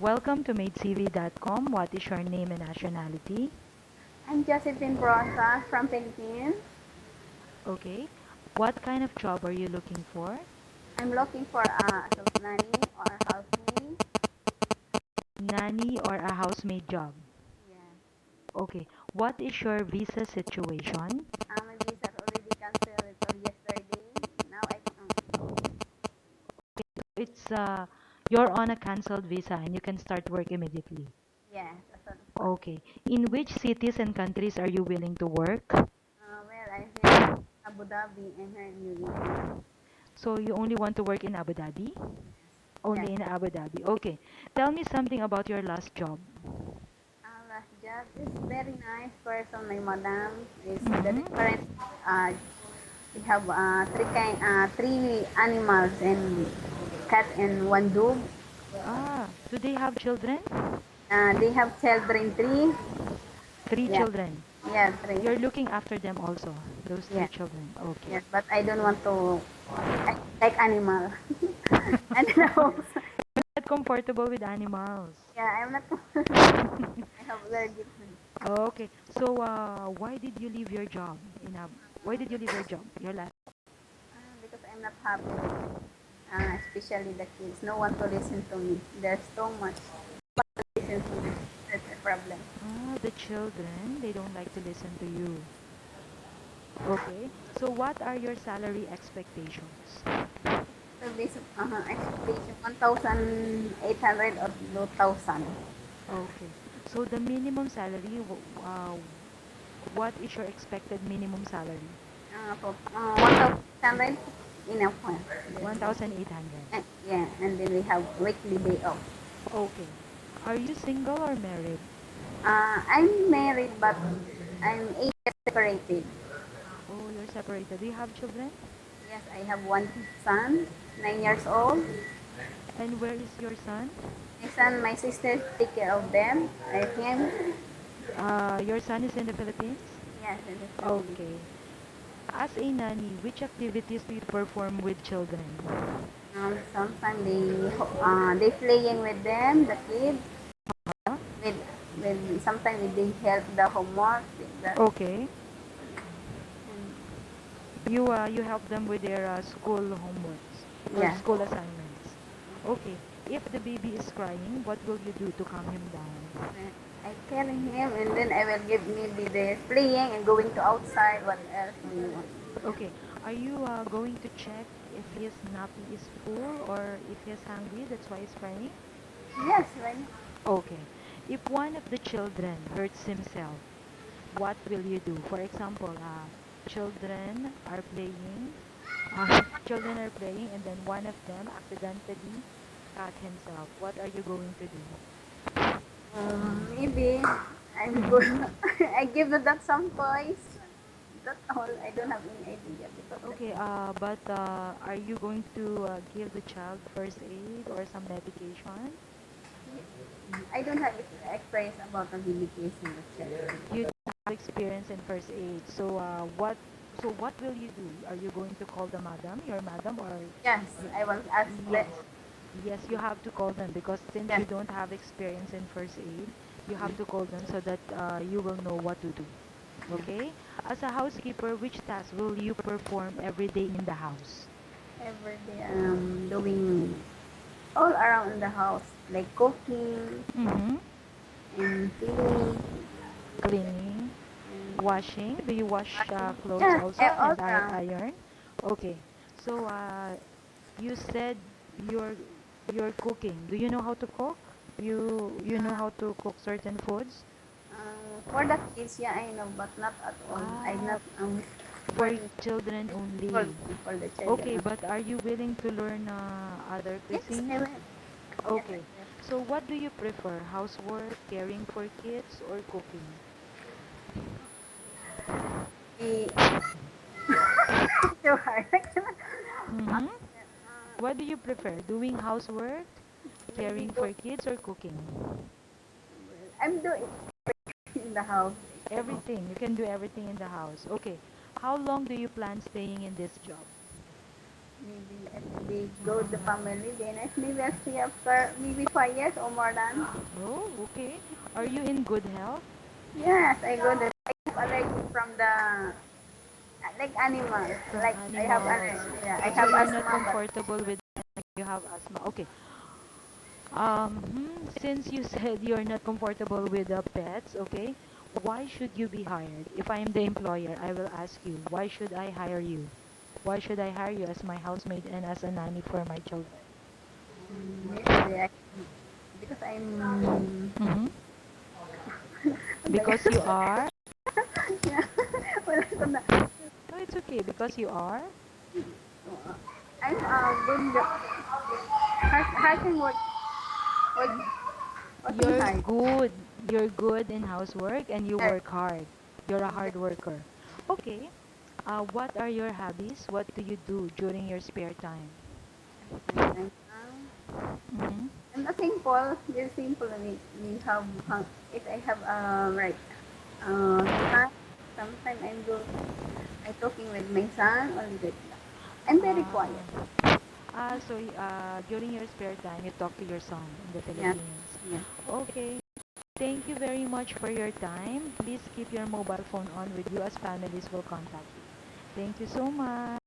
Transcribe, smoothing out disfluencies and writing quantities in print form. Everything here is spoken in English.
Welcome to MadeCV.com. What is your name and nationality? I'm Josephine Brosa from Philippines. Okay. What kind of job are you looking for? I'm looking for a nanny or housemaid. Nanny or a housemaid job? Yes. Okay. What is your visa situation? My visa already canceled for yesterday. Now It's you're on a cancelled visa and you can start work immediately. yes, as soon as possible. Okay. In which cities and countries are you willing to work? Well, I'm here in Abu Dhabi and here in UAE. So you only want to work in Abu Dhabi? Yes. Only in Abu Dhabi. Okay. Tell me something about your last job. Last job is very nice person. My madam is the Mm-hmm. different. Uh, we have three animals and cat and one dog. Do they have children? They have children three. Three Yeah, children. yeah, three. You're looking after them also, those three Yeah. children. Okay. Yes, but I don't want to act like animal. And now, Not comfortable with animals. yeah, I'm not. I have very different. Okay. So, why did you leave your job why did you leave your job? Your last. Because I'm not happy with, especially the kids. No one to listen to me. There's so much to listen to me. That's the problem. The children, they don't like to listen to you. Okay. So, what are your salary expectations? So this expectation 1,800 or 2,000. Okay. So, the minimum salary, what is your expected minimum salary? For 1,800 enough one. 1,800. Yeah, and then we have weekly day off. Okay. Are you single or married? I'm married, but I'm 8 years separated. Oh, you're separated. Do you have children? Yes, I have one son, 9 years old. And where is your son? My son, my sister take care of them. I him. Your son is in the Philippines? Yes, in the family. Okay. As a nanny, which activities do you perform with children? Sometimes they playing with them, the kids. Huh? With sometimes they help the homework. Okay. You help them with their school homeworks or Yeah. school assignments. Okay. If the baby is crying, what will you do to calm him down? I carry him and then I will give maybe the playing and going to outside. What else do you want? Okay. Are you going to check if his nappy is full or if he's hungry? That's why he's crying? Yes, right. Okay. If one of the children hurts himself, what will you do? For example, children are playing, children are playing, and then one of them accidentally cut himself. What are you going to do? Maybe I'm Mm-hmm. good. I give the dog some toys. That's all. I don't have any idea because Okay, but are you going to give the child first aid or some medication? I don't have experience about the medication. You don't have experience in first aid. So what will you do? Are you going to call the madam, your madam, or Yes, you, I will ask that. yes, yes, you have to call them because since Yes. you don't have experience in first aid, you have to call them so that you will know what to do. Okay? As a housekeeper, which task will you perform every day in the house? Every day doing all around the house, like cooking Mm-hmm. and cleaning Cleaning, and washing. Do you wash washing. clothes Yeah, also all and around. iron? Okay. So you said you're you're cooking. Do you know how to cook? You know how to cook certain foods? For the kids, yeah, I know, but not at all. I'm Ah, not for for children for, only. for the Okay, children. but are you willing to learn other Yes, cuisines? I will. Yes, Okay. So what do you prefer? Housework, caring for kids, or cooking? I so hard. Mm-hmm. What do you prefer? Doing housework, Maybe caring do. for kids, or cooking? I'm doing in the house. Everything. You can do everything in the house. Okay. How long do you plan staying in this job? maybe go the family, then maybe I'll stay after maybe 5 years or more than. Oh, okay. Are you in good health? Yes, I go the I have allergy from the like animals. From Like I have animals. allergy. Yeah, I So have you're not asthma, but comfortable with you have asthma. Okay. Since you said you're not comfortable with the pets, okay, why should you be hired? If I am the employer, I will ask you, why should I hire you? Why should I hire you as my housemaid and as a nanny for my children? maybe because I'm Mm-hmm. Because you are? yeah. Wala ko na. No, it's okay. Because you are? I'm good. How can what what is You're hard? good. You're good in housework and you Yes. work hard. You're a hard worker. Okay. What are your hobbies? What do you do during your spare time? And, Mm-hmm. and a simple, very simple. We have if I have right son, sometimes I'm go I talking with my son only that. I'm very quiet. During your spare time, you talk to your son in the Yeah. Philippines. Yeah. Okay. Thank you very much for your time. Please keep your mobile phone on with you as families will contact you. Thank you so much.